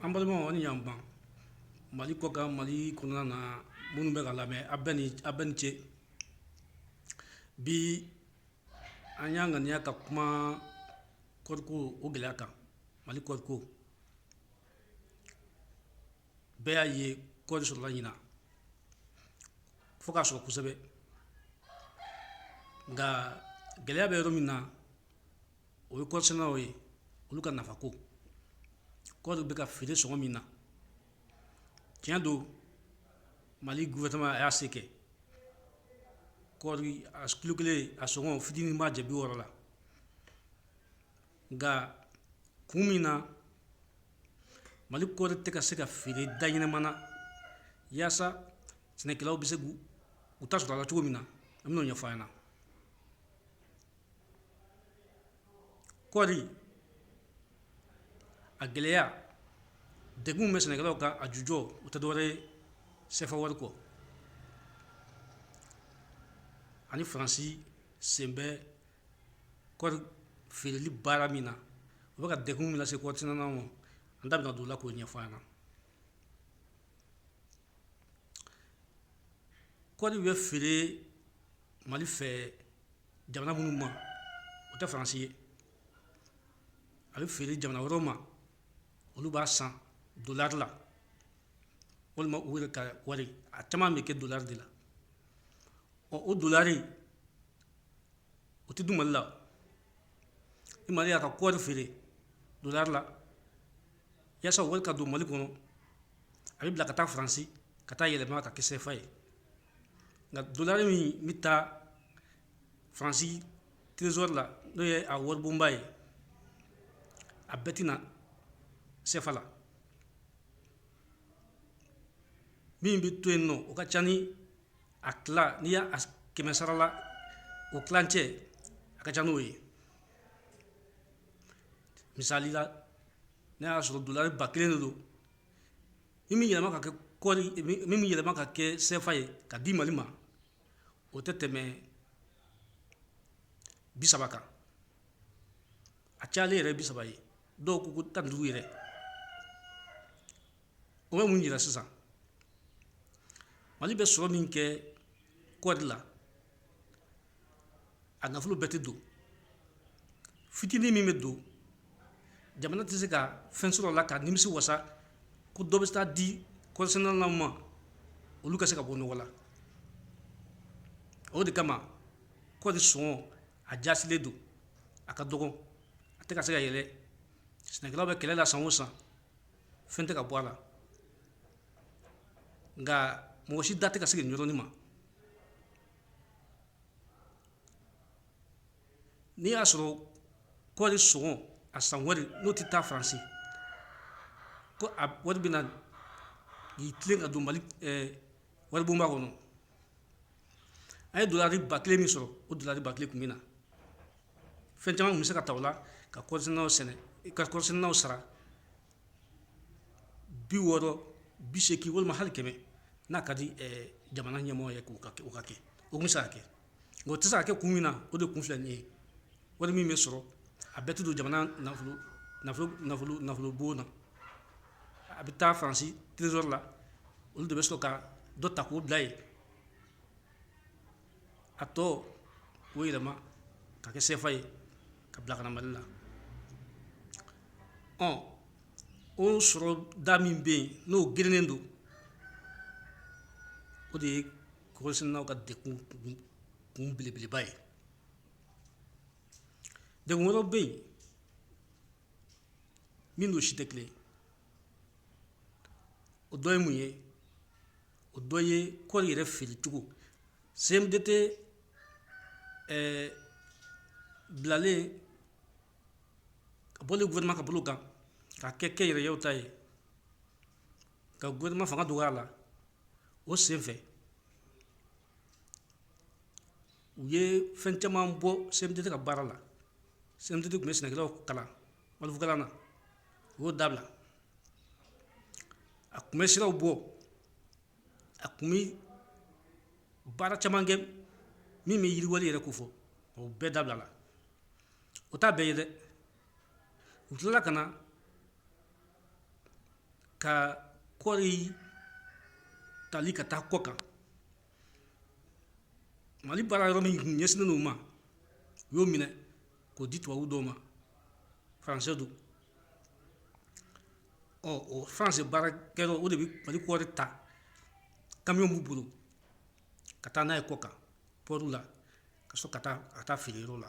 An balima wani y'an ban mali kɔ kan mali kɔnɔna na minnu bɛ ka lamɛn a bɛɛ ni ce bi an y'an ŋaniya ka kuma kɔriko o gɛlɛya kan mali kɔriko bɛɛ y'a ye kɔri sɔrɔla ɲina fo k'a sɔrɔ kosɛbɛ nka gɛlɛya bɛ yɔrɔ min na o ye kɔrisɛnɛlaw ye olu ka nafako kɔri bɛ ka feere sɔngɔ min na tiɲɛ don mali gouvernement a y'a se kɛ kɔri a kilo kelen a sɔngɔ fitinin b'a jɛ 60 la nka kun min na mali kɔri tɛ ka se ka feere da ɲɛnɛma na yaasa sɛnɛkɛlaw bɛ se k'u ta sɔrɔ a la cogo min na an bɛn'o ɲɛfɔ an ɲɛna kɔri a gɛlɛya degun bɛ sɛnɛkɛlaw kan a jujɔ o tɛ dɔwɛrɛ ye CFA wari kɔ ani faransi sen bɛ kɔri feereli baara min na o bɛ ka degun min lase kɔrisɛnɛlaw ma an da bɛna don o la k'o ɲɛfɔ an ɲɛna kɔri bɛ feere mali fɛ jamana minnu ma o tɛ faransi ye a bɛ feere jamana wɛrɛw ma olu b'a san dolari la walima u yɛrɛ ka wari a caman bɛ kɛ dolari de la o dolari o tɛ dun mali la ni mali y'a ka kɔri feere dolari la yaasa o wari ka don mali kɔnɔ a bɛ bila ka taa faransi ka taa yɛlɛma ka kɛ CFA ye nka dolari min bɛ taa faransi trésor la n'o ye a waribonba ye a bɛɛ tɛna CFA la min bɛ to yen nɔ o ka ca ni a tila n'i y'a 100 sara la o tilancɛ a ka ca n'o ye misali la n'a y'a sɔrɔ dolari 1000 de don min yɛlɛma ka kɛ kɔri min yɛlɛma ka kɛ CFA ye ka di mali ma o tɛ tɛmɛ 30 kan a cayalen yɛrɛ 30 ye dɔw ko 15 yɛrɛ o bɛ mun yira sisan mali bɛ sɔrɔ min kɛ kɔri la a nafolo bɛɛ tɛ don fitinin min bɛ don jamana tɛ se ka fɛn sɔrɔ a la ka nimisi wasa ko dɔ bɛ taa di kɔrisɛnɛlaw ma olu ka se ka bɔ nɔgɔ la o de kama kɔri sɔngɔ a jasilen don a ka dɔgɔ a tɛ ka se ka yɛlɛ sɛnɛkɛlaw bɛ kɛlɛ la san o san fɛn tɛ ka bɔ a la nka mɔgɔ si da tɛ ka se nin yɔrɔnin ma n'i y'a sɔrɔ kɔri sɔngɔ a san wari n'o tɛ taa faransi ko a wari bɛna k'i tilen ka don mali waribonba kɔnɔ an ye dolari 1000 min sɔrɔ o dolari 1000 tun bɛ na fɛn caman tun bɛ se ka ta o la ka kɔrisɛnɛlaw sara 60 80 walima hali 100 n'a ka di jamana ɲɛmɔgɔ ye k'o ka kɛ o tun bɛ se ka kɛ nka o tɛ se ka kɛ kun min na o de kun filɛ nin ye wari min bɛ sɔrɔ a bɛɛ tɛ don jamana nafolo bon na a bɛ taa faransi trésor la olu de bɛ sɔrɔ ka dɔ ta k'o bila yen a tɔ k'o yɛlɛma ka kɛ CFA ye ka bila ka na mali la o sɔrɔ da min bɛ yen n'o girinnen don o de ye kɔrisɛnɛlaw ka degun kun belebeleba ye degun wɛrɛw bɛ yen min n'o si tɛ kelen ye o dɔ ye mun ye o dɔ ye kɔri yɛrɛ feere cogo CMDT bilalen ka bɔlen gouvernement ka bolo kan k'a kɛ kɛnyɛrɛyew ta ye ka gouvernement fanga dɔgɔya a la o senfɛ u ye fɛn caman bɔ CMDT ka baara la CMDT tun bɛ sɛnɛkɛlaw kalan malifakalan na u y'o dabila a tun bɛ siraw bɔ a tun bɛ baara caman kɛ min bɛ yiriwali yɛrɛ ko fɔ o bɛɛ dabila la o t'a bɛɛ ye dɛ u tilala ka na ka kɔɔri tali ka taa kɔ kan mali baara yɔrɔ min ɲɛsinnen n'o ma u y'o minɛ k'o di tubabu dɔw ma faransɛ don o faransi baarakɛyɔrɔ o de bɛ mali kɔɔri ta kamiyon b'u bolo ka taa n'a ye kɔ kan pɔriw la ka sɔrɔ ka taa feere yɔrɔ la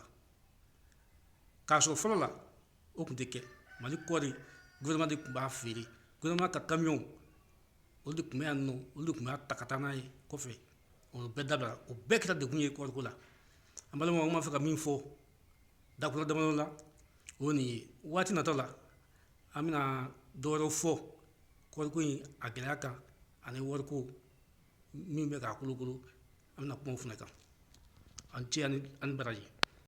k'a sɔrɔ fɔlɔ la o tun tɛ kɛ mali kɔɔri gouvernement de tun b'a feere gouvernement ka kamiyon olu de tun bɛ yan nɔ olu de tun b'a ta ka taa n'a ye kɔfɛ o bɛɛ dabila o bɛɛ kɛra degun ye kɔɔriko la an balimaw an b'a fɛ ka min fɔ dakura damadɔ la o ye nin ye waati natɔ la an bɛna dɔwɛrɛw fɔ kɔɔriko in a gɛlɛya kan ani wariko min bɛ k'a kolokolo an bɛna kuma o fana kan an ce ani baraji